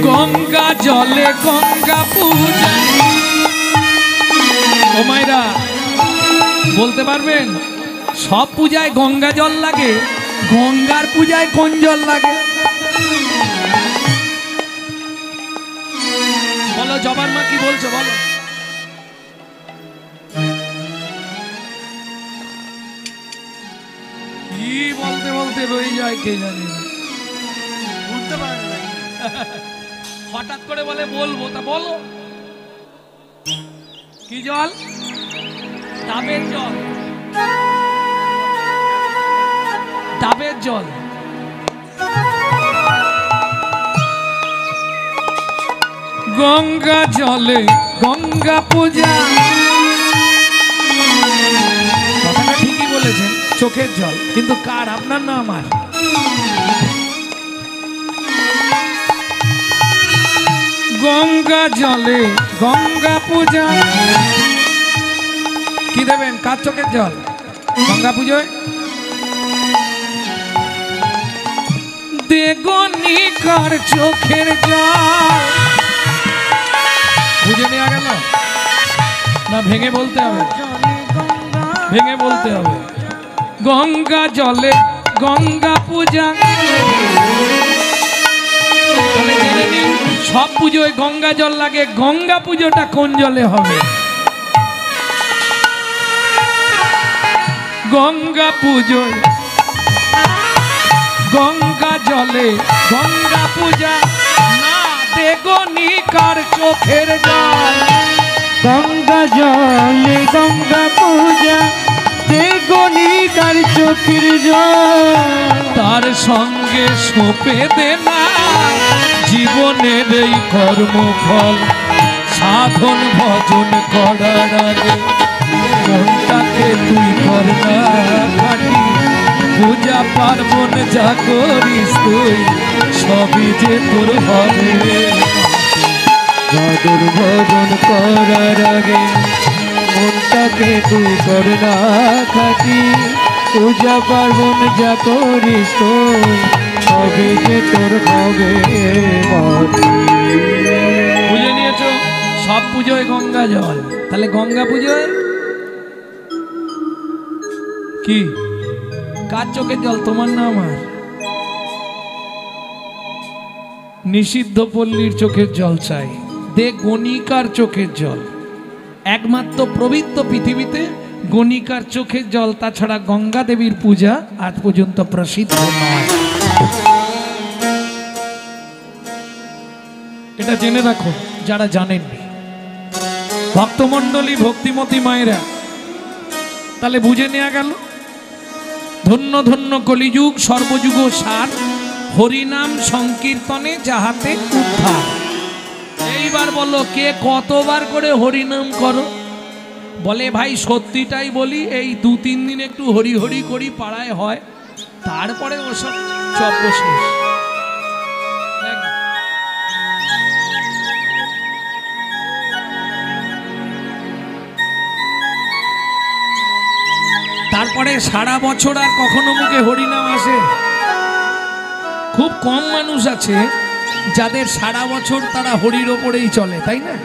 গঙ্গা জলে গঙ্গা পূজা। ও মায়েরা বলতে পারবেন সব পূজায় গঙ্গা জল লাগে, গঙ্গার পূজায় কোন জল লাগে? বলো জবার মা কি বলছো বলো। কি বলতে বলতে রয়ে যায় কে জানে, বুঝতে পারে না। হঠাৎ করে বলে বলবো, তা বলো কি জল? ডাবের জল, ডাবের জল। গঙ্গা জলে গঙ্গা পূজা, কথাটা ঠিকই বলেছেন, চোখের জল, কিন্তু কার? আপনার না আমার? গঙ্গা জলে গঙ্গা পূজা। কি দেবেন? কার চোখের জল? গঙ্গা পুজোয় দেগনি কার চোখের জল। বুঝে নেওয়া গেল না? ভেঙে বলতে হবে, ভেঙে বলতে হবে। গঙ্গা জলে গঙ্গা পূজা। সব পুজোয় গঙ্গা জল লাগে, গঙ্গা পুজোটা কোন জলে হবে? গঙ্গা পুজোয় গঙ্গা জলে গঙ্গা পূজা। না দেগনি কার চোখের জল। গঙ্গা জলে গঙ্গা পূজা, দেগনি কার চোখের জল। তার সঙ্গে সোপে দেনা জীবনের এই কর্মফল। সাধন ভজন করার আগে মনটাকে তুই কর না খাটি। পূজা পার্বণ যা করিস তুই সবই যে তোর হবে। সাধন ভজন করার আগে মনটাকে তুই কর না খাটি। পূজা পার্বণ যা করিস তুই সবই যে তোর হবে। বুঝে নিয়েছো? সব পুজোয় গঙ্গা জল, তাহলে গঙ্গা পুজোয় কি? কার চোখের জল? তোমার না আমার? নিষিদ্ধ পল্লীর চোখের জল চাই, দে গণিকার চোখের জল। একমাত্র পবিত্র পৃথিবীতে গণিকার চোখের জল, তাছাড়া গঙ্গা দেবীর পূজা আজ পর্যন্ত প্রসিদ্ধ নয়। এটা জেনে রাখো যারা জানেননি। ভক্তমণ্ডলী, ভক্তিমতী মায়েরা, তাহলে বুঝে নেওয়া গেল ধন্য ধন্য কলিযুগ সর্বযুগ সার, হরিনাম সংকীর্তনে যাহাতে উদ্ধার। এইবার বলো কে কতবার করে হরিনাম করো? বলে ভাই সত্যিটাই বলি, এই 2-3 দিন একটু হরি হরি করি পাড়ায় হয়, তারপরে ওসব চব্য শেষ। তারপরে সারা বছর আর কখনো মুখে হরিনাম আসে? খুব কম মানুষ আছে যাদের সারা বছর তারা হরির ওপরেই চলে, তাই না?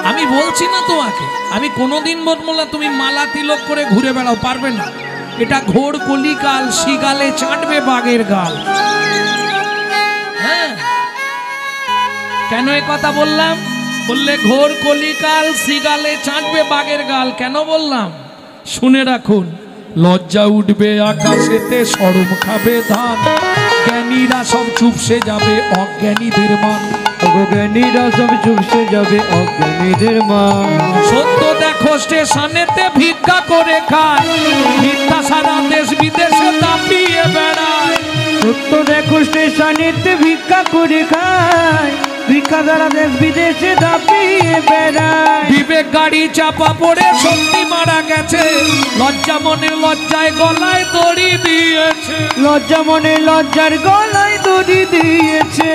আমি বলছি না তোমাকে, আমি কোনোদিন বলবো না তুমি মালা তিলক করে ঘুরে বেড়াও, পারবে না। এটা ঘোর কলিকাল, শিগালে চাটবে বাঘের গাল। হ্যাঁ, কেন এ কথা বললাম? বললে ঘোর কলিকাল, শিগালে চাটবে বাঘের গাল। কেন বললাম শুনে রাখুন। লজ্জা উঠবে আকাশেতে, শরম খাবে ধান। জ্ঞানীরা সব চুপসে যাবে অজ্ঞানীদের মান। জ্ঞানীরা সব চুপসে যাবে অজ্ঞানীদের মান। সত্য দেখো স্টেশনেতে ভিক্ষা করে খায়, মিথ্যা সারা দেশ বিদেশে দাপিয়ে বেড়ায়। সত্য দেখো স্টেশনেতে ভিক্ষা করে খায়, ভিক্ষা সারা দেশ বিদেশে দাপিয়ে বেড়ায়। বিবেক গাড়ি চাপা পড়ে সত্যি মারা গেছে, লজ্জা মনে লজ্জায় গলায় দড়ি দিয়েছে। লজ্জা মনে লজ্জার গলায় দড়ি দিয়েছে।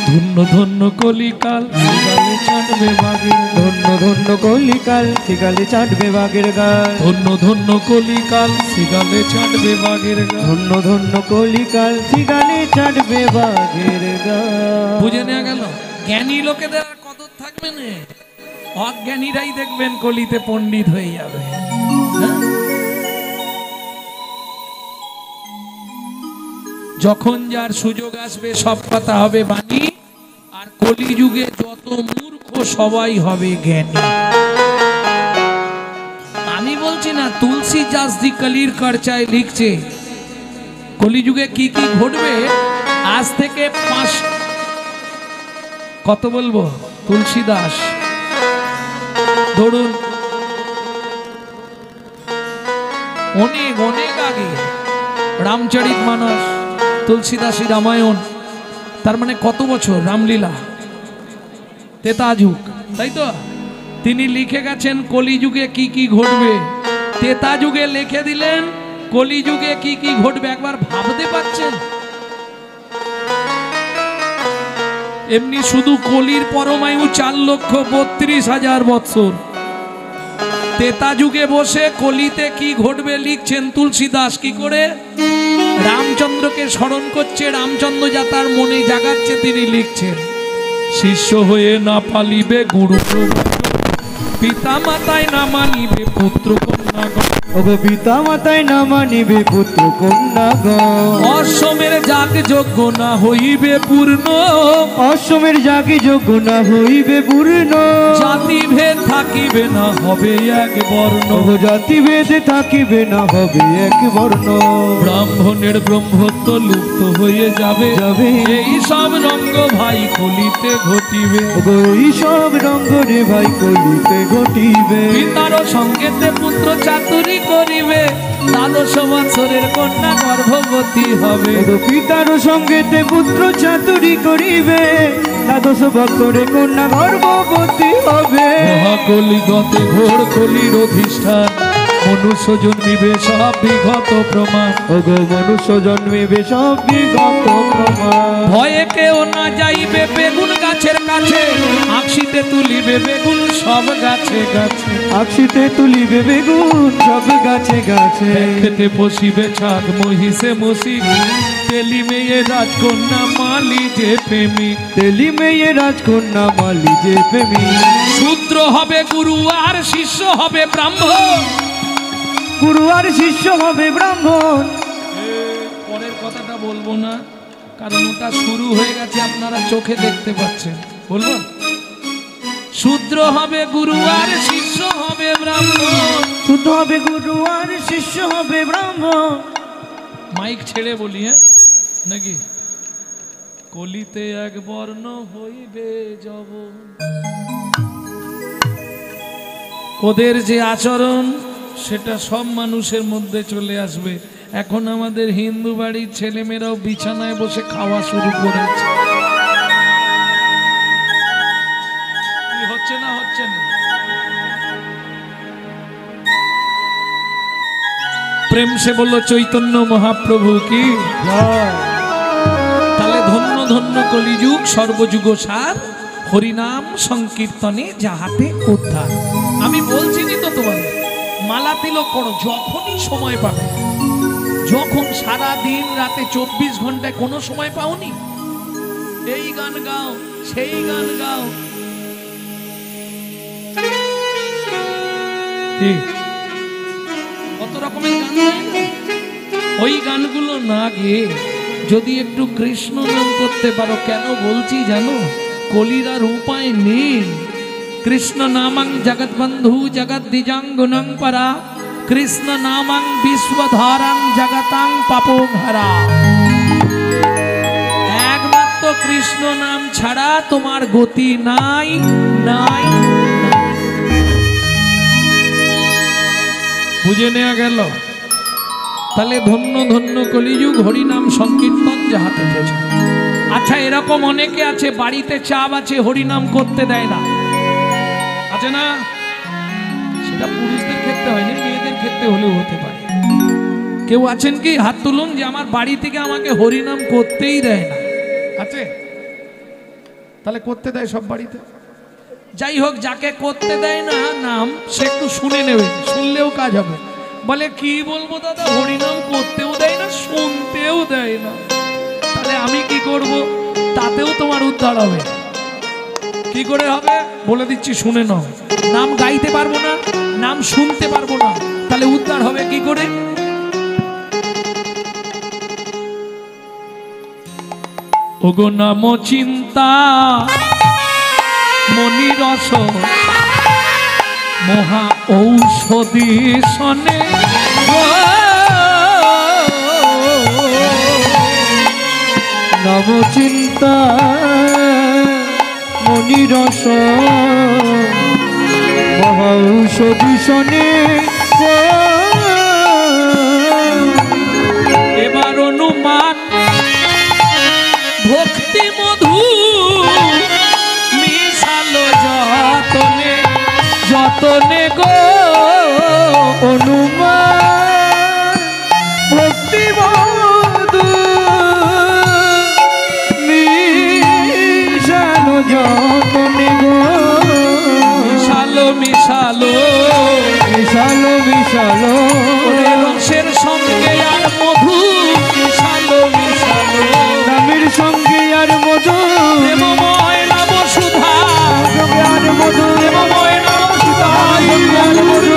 ধন্য ধন্য কলিকাল শিকালে চাটবে বাঘের ধন্য ধন্য কলিকাল শিকালে চাটবে বাঘের গাল ধন্য ধন্য কলিকাল শিকালে চাটবে বাঘের গাল ধন্য ধন্য কলিকাল শিকালে চাটবে বাঘের গাল। বুঝে নেওয়া গেল? জ্ঞানী লোকেদের আর কদর থাকবে না, অজ্ঞানীরাই দেখবেন কলিতে পণ্ডিত হয়ে যাবে। হ্যাঁ? যখন যার সুযোগ আসবে সব কথা হবে বাণী, আর কলিযুগে যত মূর্খ সবাই হবে জ্ঞানী। আমি বলছি না, তুলসীদাস জি কলির চর্চায় লিখছে কলিযুগে কি কি ঘটবে। আজ থেকে কত বলবো, তুলসীদাস ধরুন অনেক অনেক আগে রামচরিতমানস, তুলসীদাসী রামায়ণ, তার মানে কত বছর রামলীলা, তেতা যুগ, তাই তো? তিনি লিখে গেছেন কলিযুগে কি কি ঘটবে। তেতা যুগে লিখে দিলেন কলিযুগে কি কি ঘটবে। একবার ভাবতে পারছেন? এমনি শুধু কলির পরমায়ু 4,32,000 বৎসর। তেতা যুগে বসে কলিতে কি ঘটবে লিখছেন তুলসীদাস। কি করে? রামচন্দ্রকে স্মরণ করছে, রামচন্দ্র যা তার মনে জাগাচ্ছে তিনি লিখছেন। শিষ্য হয়ে না পালিবে গুরু, পিতা মাতায় না মানিবে পুত্র কন্যা, ওগো পিতা মাতায় না মানিবে পুত্র কন্যা গণ। অশ্বমের যাগ যজ্ঞ না হইবে পূর্ণ, অশ্বমের যাগে যোগ্য না হইবে পূর্ণ। জাতি ভেদ থাকিবে না হবে এক বর্ণ, ওগো জাতি ভেদে থাকিবে না হবে এক বর্ণ। ব্রাহ্মণের ব্রহ্মত্ব লুপ্ত হয়ে যাবে, এই সব রঙ্গ ভাই কলিতে ঘটিবে। ওগো এই সব রঙ্গ রে ভাই কলিতে ঘটিবে। পিতার সঙ্গেতে পুত্র চাতুরি করিবে, 12 বৎসরের কন্যা গর্ভবতী হবে। ওগো পিতার সঙ্গেতে পুত্র চাতুরি করিবে, 12 বৎসরে কন্যা গর্ভবতী হবে। মহাকলিগতে ঘোর কলির অধিষ্ঠান, মনুষ্য জন্মিবে সব বিগত প্রমাণ। ওগো মনুষ্য জন্মিবে সব বিগত প্রমাণ। ভয়ে কেউ না যাইবে বেগুন গাছের কাছে, আকশিতে তুলিবে বেগুন সব গাছে গাছে। আকশিতে তুলিবে বেগুন সব গাছে গাছে। খেতে বসিবে ছাগ মহিষে মসিক, তেলি মেয়ে রাজকন্যা মালি যে প্রেমিক। তেলি মেয়ে রাজকন্যা মালি যে প্রেমিক। শূদ্র হবে গুরু আর শিষ্য হবে ব্রাহ্মণ। গুরু আর শিষ্য হবে ব্রাহ্মণ। পরের কথাটা বলবো না, কারণ ওটা শুরু হয়ে গেছে, আপনারা চোখে দেখতে পাচ্ছেন। বলবো? শূদ্র হবে গুরু আর শিষ্য হবে ব্রাহ্মণ। শুদ্ধ হবে গুরু আর শিষ্য হবে ব্রাহ্মণ। মাইক ছেড়ে বলি, হ্যাঁ নাকি? কলিতে এক বর্ণ হইবে যাব, ওদের যে আচরণ সেটা সব মানুষের মধ্যে চলে আসবে। এখন আমাদের হিন্দু বাড়ির ছেলেমেয়েরাও বিছানায় বসে খাওয়া শুরু করেছে। কি হচ্ছে না হচ্ছে না? প্রেম সে বলল চৈতন্য মহাপ্রভু কি। তাহলে ধন্য ধন্য কলিযুগ সর্বযুগ সার, হরিনাম সংকীর্তনে যাহাতে উদ্ধার। আমি বলছি তো তোমাদের মালা তিলক করো যখনই সময় পাবে। যখন সারা দিন রাতে 24 ঘন্টায় কোনো সময় পাওনি, এই গান গাও সেই গান গাও, কত রকমের গান হয় না? ওই গানগুলো না গিয়ে যদি একটু কৃষ্ণ নাম করতে পারো। কেন বলছি জানো? কলির আর উপায় নেই। কৃষ্ণ নামাং জগৎ বন্ধু জগৎ দ্বিজাঙ্গুনং পরা, কৃষ্ণ নামাং বিশ্বধারাং জগতাং পাপোঘরা। একমাত্র কৃষ্ণ নাম ছাড়া তোমার গতি নাই নাই। বুঝে নেওয়া গেল? তাহলে ধন্য ধন্য কলিযুগ হরিনাম সংকীর্তন যাহাতে প্রচার। আচ্ছা, এরকম অনেকে আছে বাড়িতে চাপ আছে, হরিনাম করতে দেয় না, আছে না? সেটা পুরুষদের ক্ষেত্রে হয়নি, মেয়েদের ক্ষেত্রে হলেও হতে পারে। কেউ আছেন কি? হাত তুলুন যে আমার বাড়ি থেকে আমাকে হরিনাম করতেই দেয় না। আছে? তাহলে করতে দেয় সব বাড়িতে। যাই হোক, যাকে করতে দেয় না নাম, সে একটু শুনে নেবে, শুনলেও কাজ হবে। বলে কি বলবো দাদা, হরিনাম করতেও দেয় না, শুনতেও দেয় না, তাহলে আমি কি করব? তাতেও তোমার উদ্ধার হবে। কি করে হবে বলে দিচ্ছি, শুনে নাও। নাম গাইতে পারবো না, নাম শুনতে পারবো না, তাহলে উদ্ধার হবে কি করে? ওগো নাম চিন্তা মনিরস মহা ঔষধি সনে, নব চিন্তা মনিরস মহৌষধি শনে, এবার অনুমান ভক্তি মধু মিশালো যতনে যতনে গো, অনুমান ভক্তি মধু মিশালো যতনে গো, মিশালো মিশালো মিশালো মিশালো রসের সঙ্গে আর মধু মিশালো মিশালো, নামের সঙ্গে আর মধু, প্রেমময় নব সুধা আর মধু, প্রেমময় নব সুধা, আর মধু,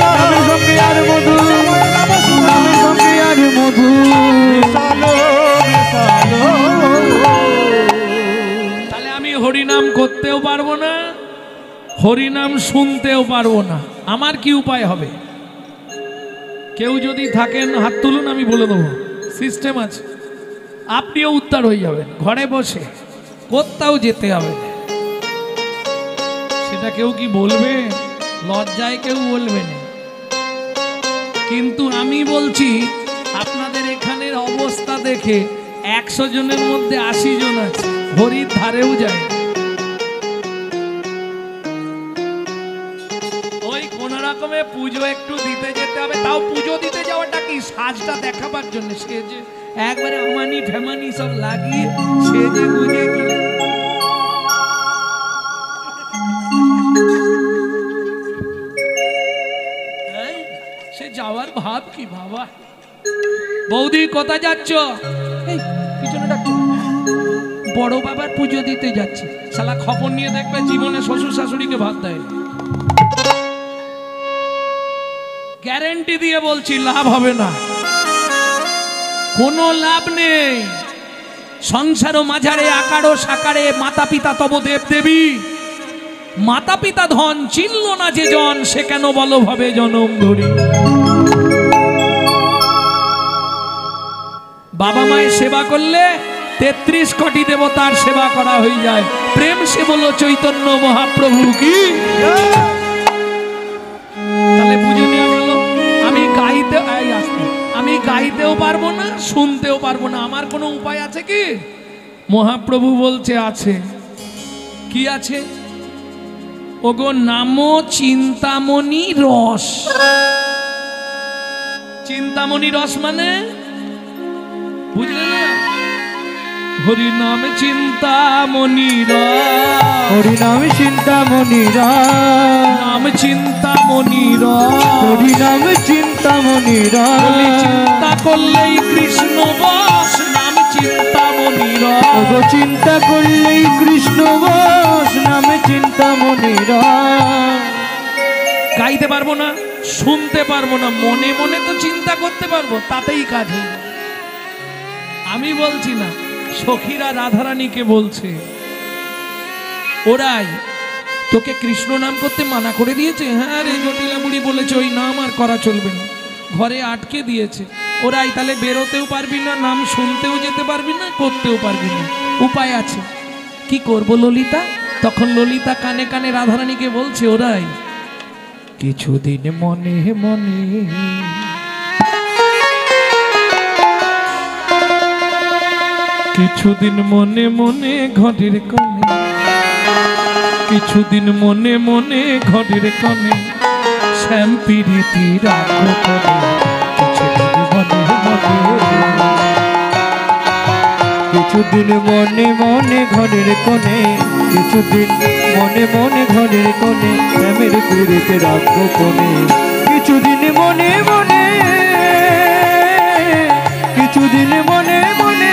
নামের সঙ্গে আর মধু, নামের সঙ্গে আর মধু, তাহলে আমি হরিনাম করতেও পারবো না, হরিনাম শুনতেও পারবো না। আমার কি উপায় হবে? কেউ যদি থাকেন হাত তুলুন, আমি বলে দেবো সিস্টেম আছে, আপনিও উদ্ধার হয়ে যাবেন ঘরে বসে, কোথাও যেতে হবে না। সেটা কেউ কি বলবে? লজ্জায় কেউ বলবে না, কিন্তু আমি বলছি আপনাদের এখানের অবস্থা দেখে 100 জনের মধ্যে 80 জন আছে হরির ধারেও যায়। ওই কোন রকমে পুজো একটু দিতে যেতে হবে, তাও পুজো দিতে যাওয়াটা কি সাজটা দেখাবার জন্য, সে যে একবারে আমানি ফেমানি সব লাগিয়ে সেজে গুজে গেলে সে যাওয়ার ভাব কি বাবা। বৌদি কোথায় যাচ্ছ? এই পিছনে ডাকছো, বড় বাবার পুজো দিতে যাচ্ছে। শালা খবর নিয়ে দেখবে জীবনে শ্বশুর শাশুড়িকে ভাত দেয়। গ্যারেন্টি দিয়ে বলছি লাভ হবে না, কোনো লাভ নেই। সংসার মাঝারে আকারো সাকারে মাতা পিতা তব দেব দেবী, মাতা পিতা ধন চিনল না যে জন, সে কেন বলো ভাবে জনম ধরি। বাবা মায়ের সেবা করলে 33 কোটি দেবতার সেবা করা হয়ে যায়। প্রেম সে বলো চৈতন্য মহাপ্রভু কি। তাহলে বুঝে নিয়ে গেল আমি গাইতেও পারবো না, শুনতেও পারবো না, আমার কোনো উপায় আছে কি? মহাপ্রভু বলছে আছে। কি আছে? ওগো নামো চিন্তামণি রস। চিন্তামণি রস মানে বুঝলে না? হরি নাম চিন্তামণি রস, হরি নাম চিন্তামণি রস, নাম চিন্তামণি রস, হরি নাম চিন্তামণি বলি রস, চিন্তা করলেই কৃষ্ণ বস, নাম চিন্তামণি রস। ওগো চিন্তা করলেই কৃষ্ণ বস, নাম চিন্তামণি রস। গাইতে পারবো না, শুনতে পারবো না, মনে মনে তো চিন্তা করতে পারবো, তাতেই কাজ হয়ে যাবে। আমি বলছি না, সখীরা রাধারানীকে বলছে, ওরাই তোকে কৃষ্ণ নাম করতে মানা করে দিয়েছে। হ্যাঁ রে জটিলা বুড়ি বলেছে ওই নাম আর করা চলবে না, ঘরে আটকে দিয়েছে। ওরাই তাহলে বেরোতেও পারবি না, নাম শুনতেও যেতে পারবি না, করতেও পারবি না। উপায় আছে, কি করব ললিতা? তখন ললিতা কানে কানে রাধারানীকে বলছে, ওরাই কিছুদিন মনে মনে কিছুদিন মনে মনে ঘরের কোণে, কিছুদিন মনে মনে ঘরের কোণে শ্যাম প্রীতি রাখো করে। কিছুদিন মনে মনে, কিছুদিন মনে মনে ঘরের কোণে, কিছুদিন মনে মনে ঘরের কোণে, প্রেমের পুরীতে রাখবো কোণে। কিছুদিন মনে মনে, কিছুদিন মনে মনে।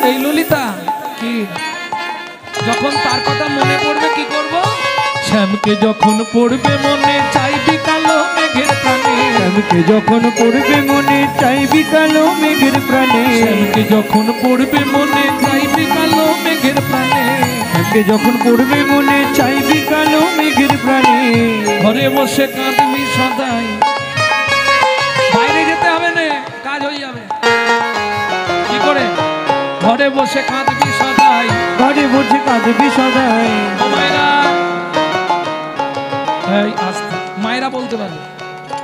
এই ললিতা কি, যখন তার কথা মনে পড়বে কি করব? শ্যামকে যখন পড়বে মনে চাইবি কালো মেঘের প্রাণে। শ্যামকে যখন পড়বে মনে চাইবি কালো মেঘের প্রাণে। শ্যামকে যখন পড়বে মনে চাইবি কালো মেঘের প্রাণে। শ্যামকে যখন পড়বে মনে চাইবি কালো মেঘের প্রাণে। ঘরে বসে কাঁদবি সদাই, বাইরে যেতে হবে না, কাজ হয়ে যাবে। কি করে? ঘরে বসে কাঁদবি সদাই, ঘরে বসে কাঁদবি সদাই। ও মায়েরা, এই আস্তে মায়েরা বলতে পারবে।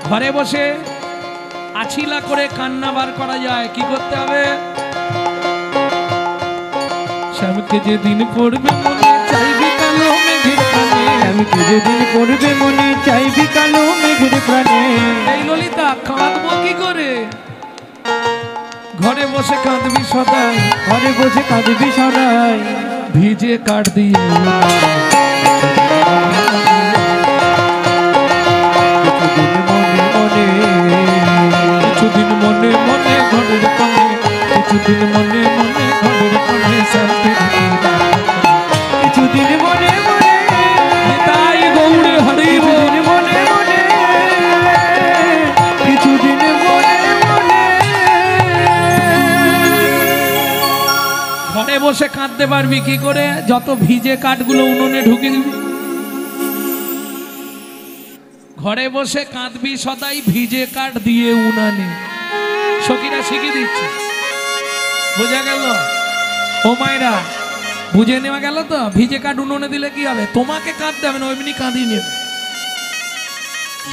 ঘরে বসে আছিলা করে কান্না বার করা যায়, কি করতে হবে? শ্যামকে যেদিন পড়বে মনে চাইবি কালো মেঘের প্রাণে। শ্যামকে যেদিন পড়বে মনে চাইবি কালো মেঘের প্রাণে। এই ললিতা কাঁদবো কি করে? ঘরে বসে কাঁদবি সদাই, ঘরে বসে কাঁদবি সদাই। ভিজে কাঠ দিয়ে কিছুদিন মনে মনে ঘরের কোণে, কিছুদিন মনে মনে ঘরের কোণে শ্যামকে কিছুদিন মনে মনে। তাই গৌড়ে হরিব মনে মনে, কিছুদিন মনে মনে। ঘরে বসে কাঁদতে পারবি কি করে? যত ভিজে কাঠগুলো উনুনে ঢুকে দিবি। ঘরে বসে কাঁদবি সদাই, ভিজে কাঠ দিয়ে উনানে। সখীরা শিখিয়ে দিচ্ছে, বোঝা গেল? ও মায়েরা, বুঝে নেওয়া গেল তো? ভিজে কাঠ উনুনে দিলে কি হবে? তোমাকে কাঁদতে হবে না, এমনি কাঁদিয়ে নেবে।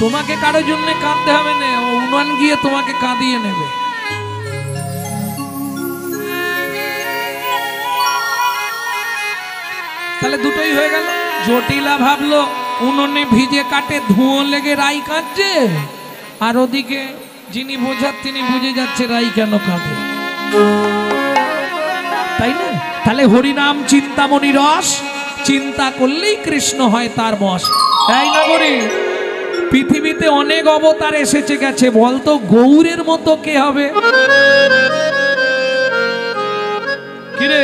তোমাকে কারোর জন্য কাঁদতে হবে না, ও উনান গিয়ে তোমাকে কাঁদিয়ে নেবে। তাহলে দুটোই হয়ে গেল। জটিলা ভাবলো উনুনে ভিজে কাটে ধুঁয়ো লেগে রাই কাঁদছে, আর ওদিকে যিনি বোঝার তিনি বুঝে যাচ্ছে রাই কেন কাঁদে, তাই না? তাহলে হরিনাম চিন্তামণি রস, চিন্তা করলেই কৃষ্ণ হয় তার বশ। তাই না করি? পৃথিবীতে অনেক অবতার এসেছে গেছে, বলতো গৌরের মতো কে হবে? কিরে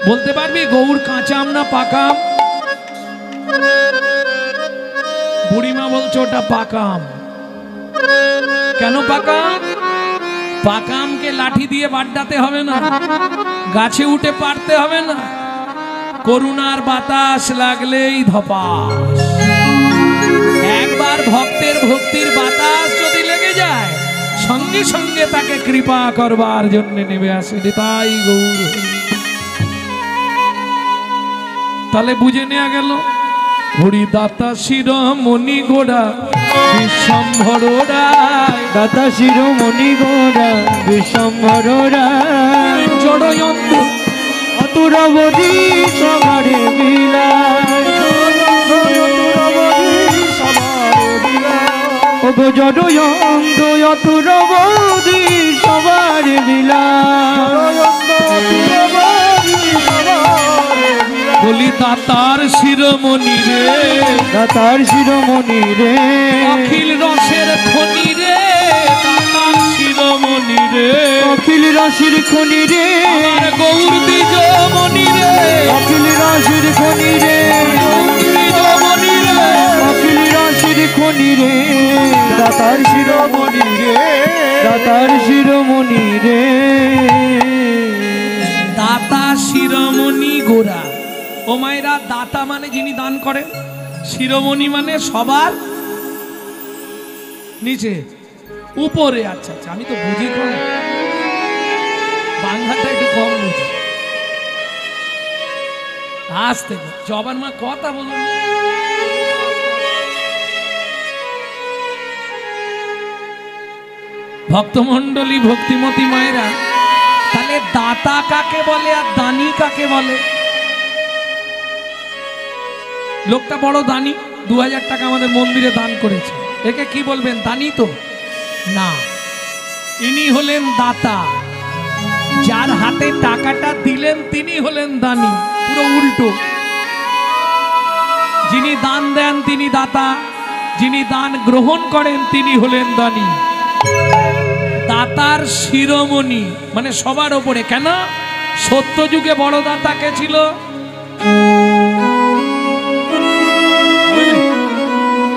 বলতে পারবি গৌর কাঁচা আম না পাকা আম? বুড়িমা বলছে ওটা পাকা আম। কেন পাকা আম? পাকা আমকে লাঠি দিয়ে বাড্ডাতে হবে না, গাছে উঠে পারতে হবে না, করুণার বাতাস লাগলেই ধপাস। একবার ভক্তের ভক্তির বাতাস যদি লেগে যায়, সঙ্গে সঙ্গে তাকে কৃপা করবার জন্য নেমে আসে। তাই গৌর। তাহলে বুঝে নেওয়া গেল হরি দাতা শিরোমণি গোড়া বিশ্বম্ভর রায়। দাতা শিরোমণি গোড়া বিশ্বম্ভর রায়। জড়য়ন্ত্র অতুরবধি সবারে বিলায়। ওগো জড়য়ন্ত্র অতুরবধি সবারে বিলায়। বলি দাতার শিরোমণি রে, দাতার শিরোমণি রে। অখিল রসের খনি রে, দাতার শিরোমণি রে। অখিল রসের খনি রে, আমার গৌর দ্বিজমণি রে। অখিল রসের খনি রে, দ্বিজমণি রে। অখিল রসের খনি রে। দাতার শিরোমণি রে, দাতার শিরোমণি রে। দাতা শিরোমণি গোরা। ও মায়েরা, দাতা মানে যিনি দান করেন, শিরোমণি মানে সবার নিচে উপরে। আচ্ছা আচ্ছা, আমি তো বুঝি কম, বাংলাটা একটু কম বুঝি। আসতে জবার মা কথা বলুন। ভক্তমণ্ডলী, ভক্তিমতী মায়েরা, তাহলে দাতা কাকে বলে আর দানি কাকে বলে? লোকটা বড় দানি, 2000 টাকা আমাদের মন্দিরে দান করেছে, একে কি বলবেন? দানি তো না, ইনি হলেন দাতা। যার হাতে টাকাটা দিলেন তিনি হলেন দানী, পুরো উল্টো। যিনি দান দেন তিনি দাতা, যিনি দান গ্রহণ করেন তিনি হলেন দানী। দাতার শিরোমণি মানে সবার ওপরে। কেন? সত্যযুগে বড় দাতা কে ছিল?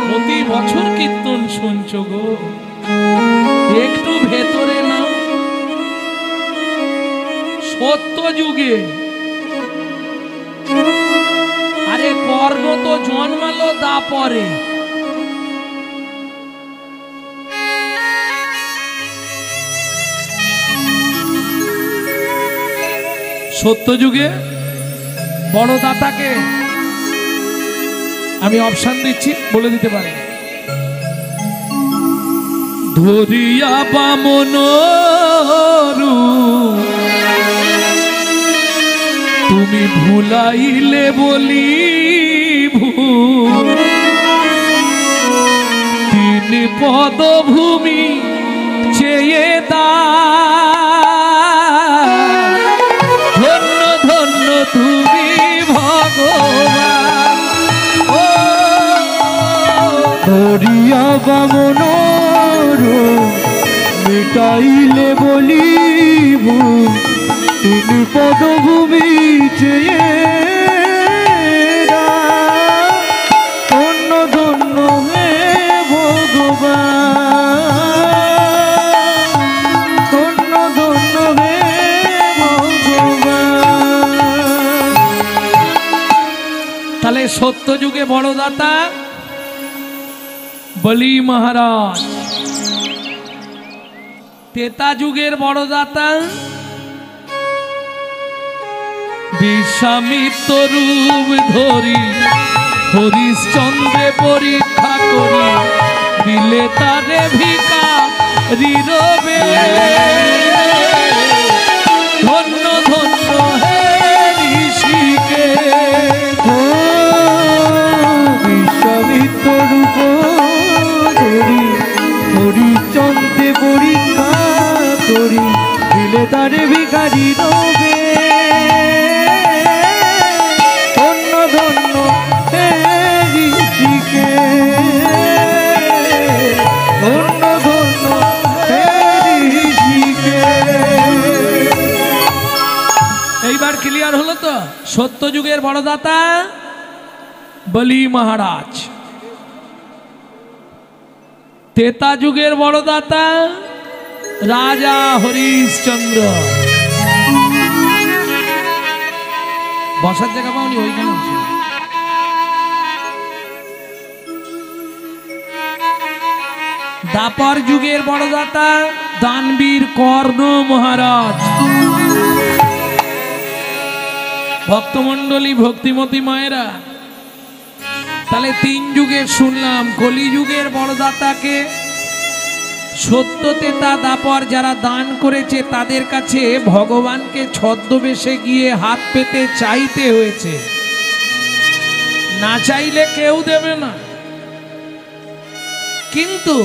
প্রতি বছর কীর্তন শুনছো গো, একটু ভেতরে নাও। সত্যযুগে আরে কর্ণ তো জন্মালো দাপরে। সত্যযুগে বড় দাতাকে আমি অপশন দিচ্ছি, বলে দিতে পারি। ধরিয়া বামন তুমি ভুলাইলে বলি তিন পদভূমি চেয়ে দা। ধন্য ধন্য তুমি ভগবান। ও ধরিয়া বামন মিটাইলে বলিব তিন পদভূমি চেয়ে ধন্য ধন্য হে ভগবান, ধন্য ধন্য হে ভগবান। তাহলে সত্যযুগে বড় দাতা বলি মহারাজ, ত্রেতা যুগের বড় দাতা বিশ্বামিত্র রূপ ধরি হরিশ্চন্দ্রে পরীক্ষা করি দিলে তারে ভিখারি রবে। ধন্য ধন্য হে ঋষিকে বিশ্বামিত্র রূপ ধরি হরিশ্চন্দ্রে পরীক্ষা করি দিলে তারে ভিখারি রবে। ধন্য ধন্য হে ঋষিকে, ধন্য ধন্য হে ঋষিকে। এইবার ক্লিয়ার হলো তো? সত্যযুগের বড় দাতা বলি মহারাজ, ত্রেতা যুগের বড় দাতা রাজা হরিশ্চন্দ্র। বসার জায়গা পাওনি ওইখানে বসো। দাপর যুগের বড় দাতা দানবীর কর্ণ মহারাজ। ভক্তমণ্ডলী ভক্তিমতী মায়েরা, তাহলে তিন যুগে শুনলাম। কলিযুগের বড় দাতাকে সত্য ত্রেতা দাপর যারা দান করেছে তাদের কাছে ভগবানকে ছদ্মবেশে গিয়ে হাত পেতে চাইতে হয়েছে, না চাইলে কেউ দেবে না। কিন্তু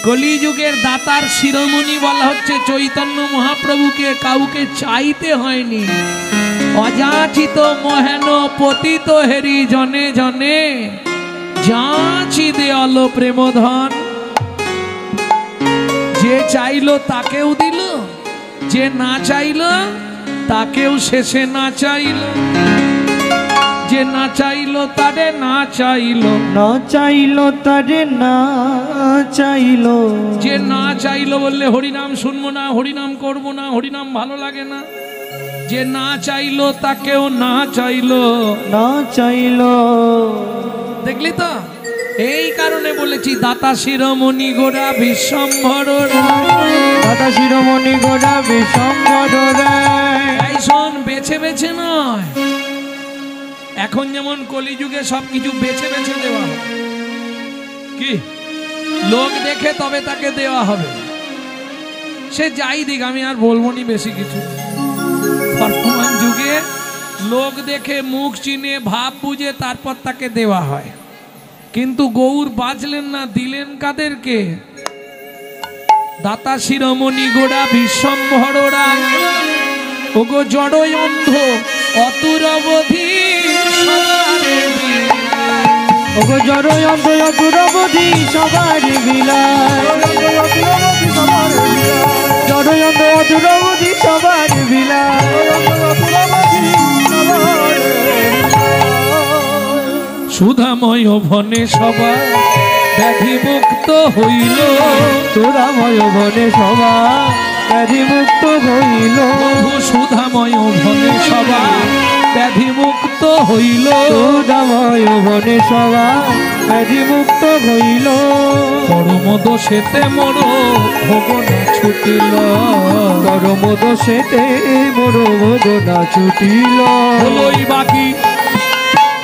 কলিযুগের দাতার শিরোমণি বলা হচ্ছে চৈতন্য মহাপ্রভুকে কাউকে চাইতে হয়নি। অযাচিত মহেন পতিত হেরি জনে জনে যাচি দেয়াল প্রেমধন। যে চাইলো তাকেও দিল, যে না চাইলো তাকেও শেষে না চাইলো, যে না চাইলো তারে না চাইলো, না চাইলো তারে না চাইলো। যে না চাইলো বললে হরিনাম শুনবো না, হরিনাম করবো না, হরিনাম ভালো লাগে না। যে না চাইলো তাকেও না চাইলো, না চাইলো। দেখলি তো? এই কারণে বলেছি দাতা শিরোমণি গোরা বিশ্বম্ভর। দাতা শিরোমণি গোরা বিশ্বম্ভর। এই শোন, বেছে বেছে নয়। এখন যেমন কলিযুগে সবকিছু বেছে বেছে দেওয়া হয়, কি লোক দেখে তবে তাকে দেওয়া হবে। সে যাই দিক, আমি আর বলবো নি বেশি কিছু। বর্তমান যুগে লোক দেখে মুখ চিনে ভাব বুঝে তারপর তাকে দেওয়া হয়। কিন্তু গৌর বাঁচলেন না, দিলেন কাদেরকে? দাতা শিরোমণি গোড়া বিশ্বম্ভরা ওগো জড় অন্ধ অতুরবধি ওগো জড় অন্ধ অতুরবধি সবার বিলায় জড় অন্ধ অতুরবধি সবার বিলায় সুধাময় ভনে সবাই ব্যাধি মুক্ত হইল সুধাময় ভনে সবাই ব্যাধি মুক্ত হইল সুধাময় ভনে সবাই ব্যাধি মুক্ত হইল সুধাময় ভনে সবাই ব্যাধি মুক্ত হইল পরম দোষেতে মোর ভোগ না ছুটিল পরম দোষেতে মোর ভোগ না ছুটিল হলোই বাকি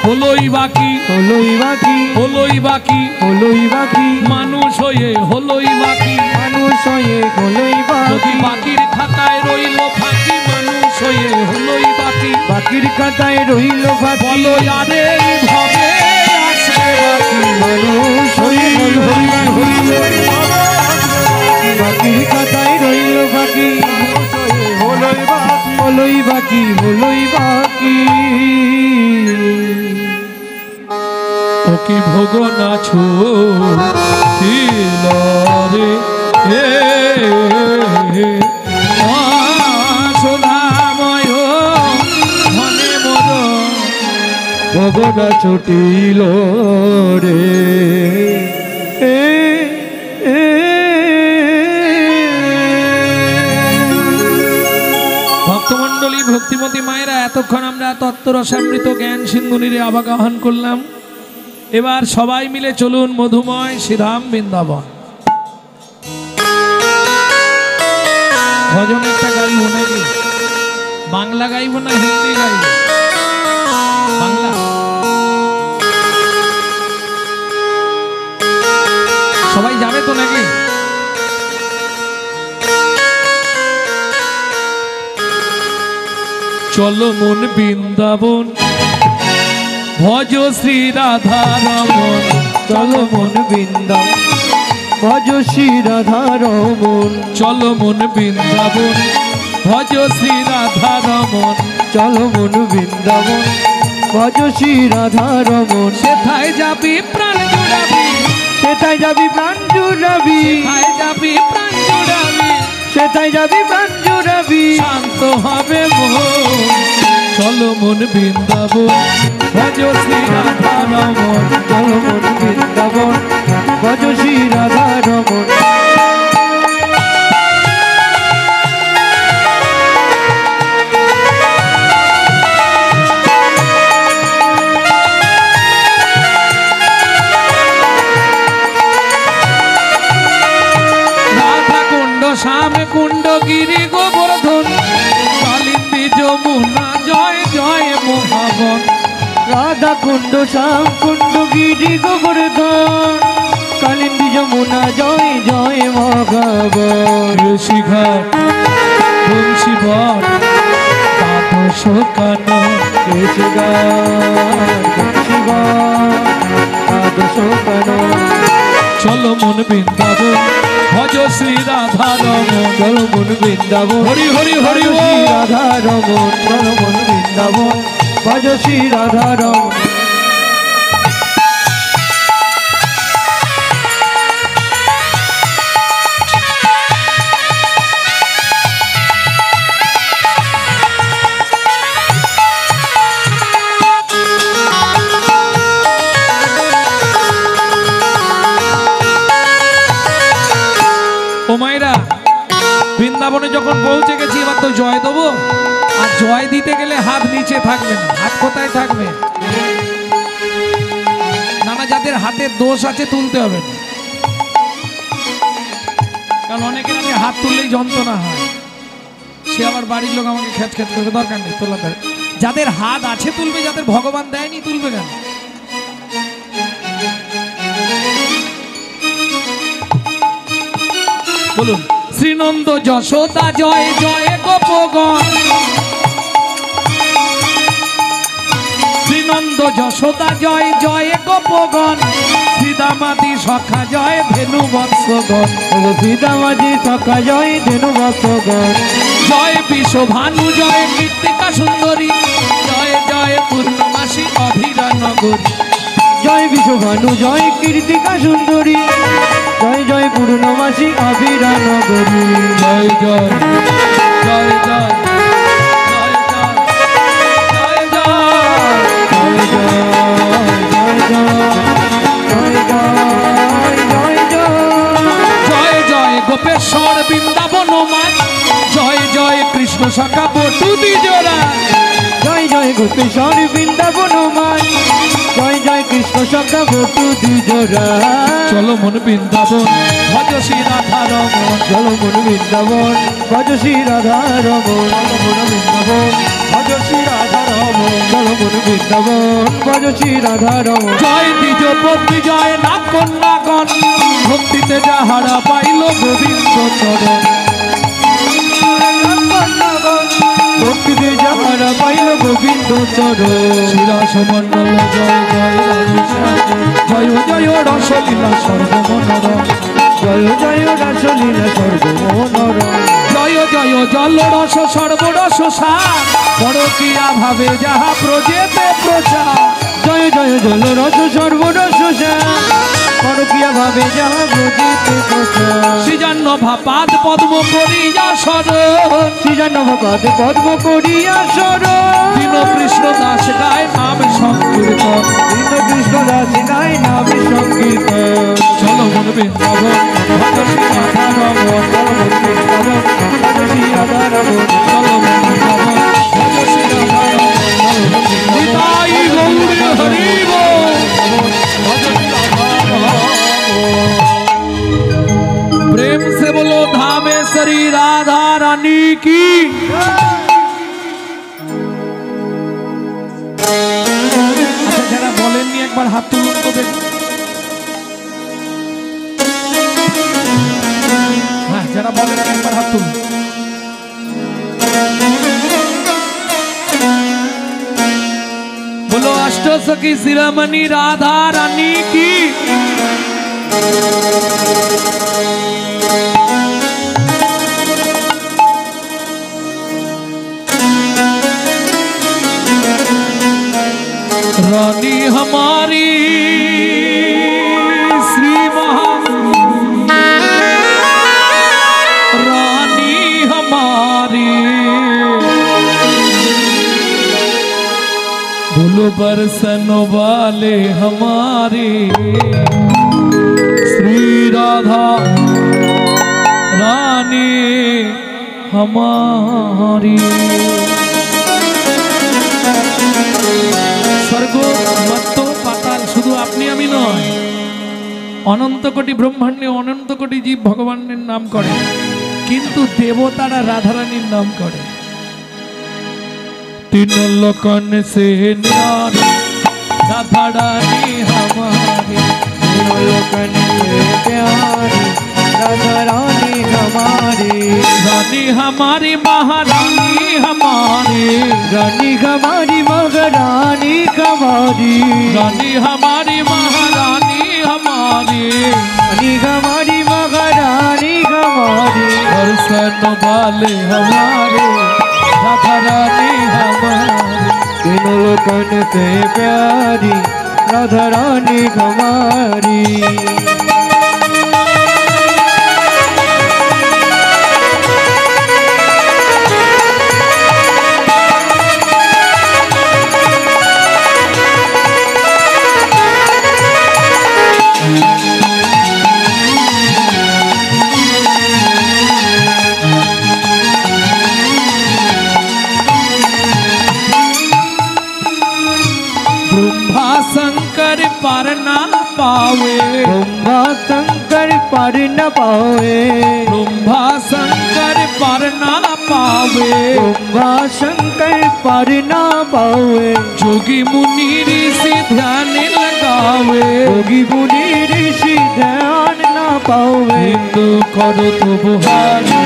হলোই বাকি হলোই বাকি হলোই বাকি হলোই বাকি মানুষ হয়ে হলোই বাকি মানুষ হয়ে হলোই যদি বাকি বাকির খাতায় রইল ফাঁকি মানুষ হয়ে হলোই বাকি বাকির খাতায় রইল বাকি বলো আরে ভাবে আসে বাকি মানুষ হয়ে বাকির খাতায় রইল বাকি হলোই বাকি হলোই বাকি ওকে ভোগ না ছুটিল রে সুধাময় মনে মদ ভগনা ছুটিল রে ভক্তমণ্ডলী ভক্তিমতী মায়েরা এতক্ষণ আমরা তত্ত্বরসামৃত জ্ঞান সিন্ধুনিরে আবাহন করলাম। এবার সবাই মিলে চলুন মধুময় শ্রীধাম বৃন্দাবন। ভজন একটা গাইব নাকি? বাংলা গাইব না হিন্দি গাইব? বাংলা। সবাই যাবে তো নাকি? চলো মন বৃন্দাবন ভজ শ্রী রাধা রমন চলো মন বৃন্দাবন ভজ শ্রী রাধা রমন চলো মন বৃন্দাবন ভজ শ্রী রাধা রমন চলো মন বৃন্দাবন ভজ শ্রী রাধা রমন সেথায় যাবি প্রাণ জুড়াবি সেটাই যাবি প্রাণ জুড়াবি সেথায় যাবি প্রাণ জুড়াবি সেটাই যাবি প্রাণ জুড়াবি শান্ত হবে মন চলো মন বৃন্দাবন ভজ শ্রী রাধা রমন চলো মন বৃন্দাবন ভজ শ্রী রাধা রমন শ্যাম কুণ্ড গিরি গোবর্ধন কালিন্দী যমুনা জয় জয় মহাবন রাধা কুণ্ড শ্যাম কুণ্ড গিরি গোবর্ধন কালিন্দী যমুনা জয় জয় মহাবন ঋষিঘাট বংশীবট দ্বাদশ কানন চলো মন বৃন্দাবন ভজ শ্রী রাধা রমন চলো মন বৃন্দাবন হরি হরি হরি শ্রী রাধা রমন চলো মন বৃন্দাবন ভজ শ্রী রাধা রমন ও মায়েরা বৃন্দাবনে যখন পৌঁছে গেছি এবার তো জয় দেবো। আর জয় দিতে গেলে হাত নিচে থাকবে না, হাত কোথায় থাকবে? নানা যাদের হাতের দোষ আছে তুলতে হবে না, কারণ অনেকের আগে হাত তুললেই যন্ত্রণা হয়, সে আবার বাড়ির লোক আমাকে খেচ খেচ করবে, দরকার নেই তোলা। যাদের হাত আছে তুলবে, যাদের ভগবান দেয়নি তুলবে কেন? বলুন শ্রীনন্দ যশোদা জয় জয় গোপগণ শ্রীনন্দ যশোদা জয় জয় গোপগণ শ্রী দামাদি সখা জয় ধেনু বৎসগণ সীতা মাঝি সখা জয় ধেনু বৎসগণ জয় বিশ্বভানু জয় কীর্তিকা সুন্দরী জয় জয় পূর্ণমাসী অধীরা নগরী জয় বিশ্বভানু জয় কীর্তিকা সুন্দরী জয় জয় পূর্ণমাসী অবিরা নগরী জয় জয় জয় জয় গোপেশ্বর বৃন্দাবন মাই জয় জয় কৃষ্ণ সখা বটু দ্বিজোরা জয় জয় গোপেশ্বর বৃন্দাবন মাই জয় জয় কৃষ্ণ সখা বটু দ্বিজোরা চলো মন বৃন্দাবন ভজ শ্রী রাধা রমন চলো মন বৃন্দাবন ভজ শ্রী রাধা রমন মন বৃন্দাবন ভজ শ্রী রাধা রমন চলো মন বৃন্দাবন ভজ শ্রী রাধা রমন জয় দ্বিজপতি জয় নাথ কন্যাগণ ভক্তিতে যাহারা পাইল গোবিন্দ চরণ ভক্তিতে যাহারা পাইল গোবিন্দ চরণ শিরাসমণ্ডল জয় জয় জয় জয় রসলীলা সর্বমনোর জয় জয় রাসলীলা সর্বমনোর জয় জয় জল রস সর্বরস সার পরকিয়া ভাবে যাহা প্রজেতে প্রচার জয় জয় জল রস সর্বরস পরকিয়া ভাবে যাহা ব্রজিতে প্রচার সৃজান্ন ভাপাদ পদ্ম করিয়া সর সৃজান্ন ভাপাদ পদ্ম করিয়া সর দীন কৃষ্ণ দাস গায় নাম সংকীর্তন দীন কৃষ্ণ দাস গায় নাম সংকীর্তন চলো মন বৃন্দাবন ভজ শ্রী রাধা রমন চলো মন বৃন্দাবন ভজ শ্রী রাধা রমন চলো মন বৃন্দাবন ভজ শ্রী রাধা রমন নিতাই গৌরী হরি বল ভজ শ্রী রাধা রমন प्रेम से बोलो धामेश्वरी राधा रानी की अच्छा যারা বলেননি একবার হাত তুলুন তো দেখি হ্যাঁ যারা বলেননি একবার হাত তুলুন बोलो अष्ट सखी शिरोमणि राधा रानी की रानी हमारी श्री महा रानी हमारी बोलो बरसन वाले हमारे श्री राधा रानी हमारी स्वर्ग मत्तो पाताल शुधु अपनी आमी नय अनंत कोटि ब्रह्मांडे अनंत कोटि जीव भगवानेर नाम करे किन्तु देवतारा राधारानीर नाम करे तीन लोकन से न्यारी राधा रानी हमारी तीन लोकन से प्यारी राधा रानी हमारी रानी हमारी महारानी हमारी रानी हमारी महारानी हमारी रानी हमारी महारानी हमारी रानी हमारी महारानी हमारी दर्शन वाले हमारे राधा रानी हमारी तीन लोकन से प्यारी राधा रानी हमारी शंकर पर ना पावे ब्रह्मा शंकर पर न पावे ब्रह्मा शंकर पर ना पावे ब्रह्मा शंकर पर न पावे जोगी मुनि ऋषि ध्यान लगावे योगी मुनि ऋषि ध्यान न पावे हिंदू करो तो बुहारी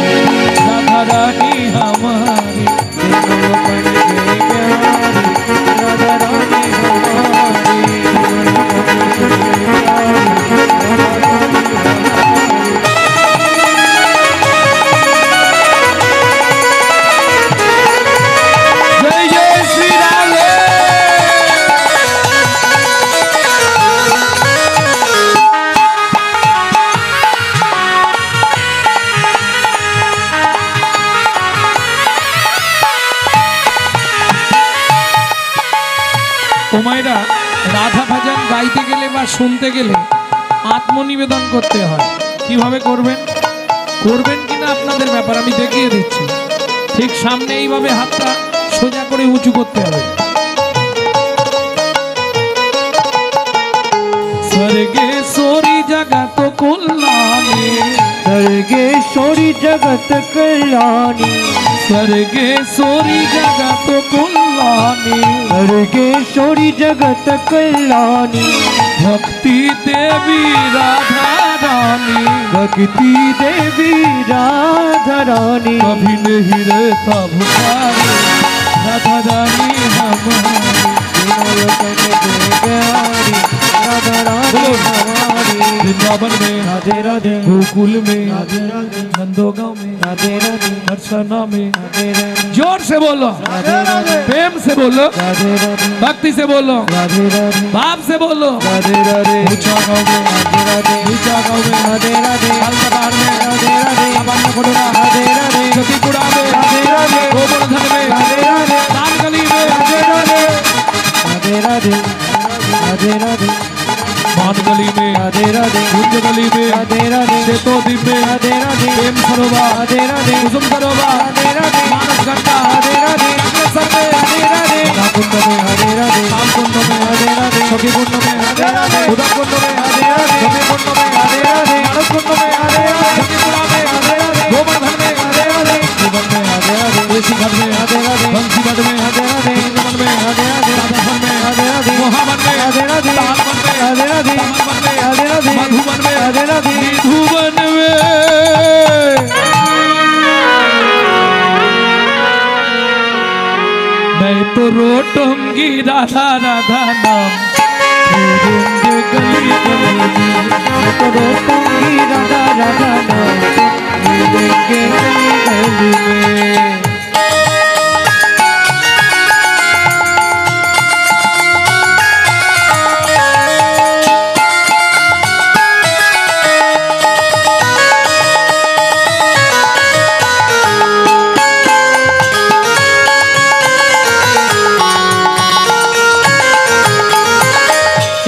राधा रानी हमारी राधा रानी हमारी ও মায়েরা, রাধা ভজন গাইতে গেলে বা শুনতে গেলে আত্মনিবেদন করতে হয়। কিভাবে করবেন, করবেন কিনা আপনাদের ব্যাপার, আমি দেখিয়ে দিচ্ছি। ঠিক সামনে এইভাবে হাতটা সোজা করে উঁচু করতে হবে। স্বর্গেশ্বরী জগত কল্যাণী, सर्गेश्वरी जगत कल्याणी, स्वर्गेश्वरी जगत कल्याणी, सर्गेश्वरी जगत कल्याणी, भक्ति देवी राधा रानी, भक्ति देवी राधा रानी, कभी नहीं रहता भुखारी, राधा रानी हमारी, राधा रानी हमारी, वृंदावन में, राधे राधे, गोकुल में, राधे राधे, नंदोगांव में, राधे राधे, हर्षना में। राधे राधे, जोर से बोलो, राधे राधे, प्रेम से बोलो, राधे राधे, भक्ति से बोलो, राधे राधे, भाव से बोलो। राधे राधे, ऊंचा गाँव में, राधे राधे, नीचा गाँव में, राधे राधे, कलकत्ता में, राधे राधे, सामान्य कोडोरा, राधे राधे, ज्योतिपुरा में, राधे राधे, गोवर्धन में, राधे राधे, लालगली में, राधे राधे, राधे राधे, राधे राधे, मानगली में, राधे राधे, कुंजगली में, राधे राधे, शेतोद्वीप में, राधे राधे, प्रेम सरोवर, राधे राधे, कुसुम सरोवर, राधे राधे, मानस घंटा, राधे राधे, अग्रसर में, राधे राधे, राकुंड में, राधे राधे, कालकुंड में, राधे राधे, सखी कुंड में, राधे राधे, उदकुंड में, राधे राधे, सखी कुंड में, राधे राधे, नारदकुंड में, राधे राधे, ज्योतिपुरा में, राधे राधे, गोवर्धन में, राधे राधे, जीवन में, राधे राधे, ऋषिगढ़ में, राधे राधे, बंसीगढ़ में, राधे राधे, वृंदावन में, राधे राधे, राधावन में, राधे राधे, मोहावन में, राधे राधे, तालवन में, राधे राधे, तमलवन में, राधे राधे, मधुवन में, राधे राधे, निधुवन में। मैं तो रोटूंगी राधा राधा नाम, फिरूंगी गली गली में। मैं तो रोटूंगी राधा राधा नाम, मिलेंगे गली गली में।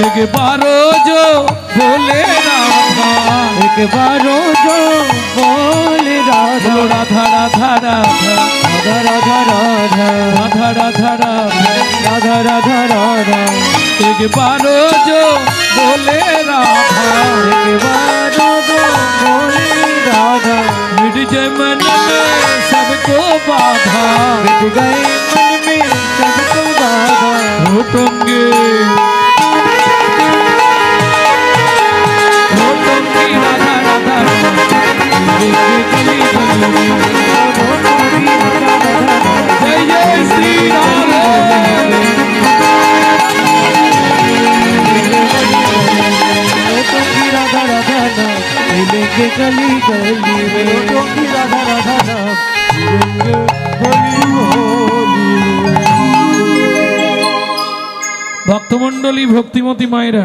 एक बारो जो बोले राधा, एक बारो जो बोले राधा, बोलो राधा राधा राधा, राधा राधा राधा, राधा राधा राधा, राधा राधा राधा, एक बारो जो बोले राधा, एक बारो जो बोले राधा, मिट जाए मन में सबको बाधा, मिट गए मन में सबको बाधा। रोटूंगी राधा राधा, मिलेंगे गली गली में। जय जय श्री राधे। राधा राधा नाम मिलेंगे गली गली में, रोटोंगी राधा राधा नाम मिलेंगे गली गली में। भक्तमंडली भक्तिमती मायरा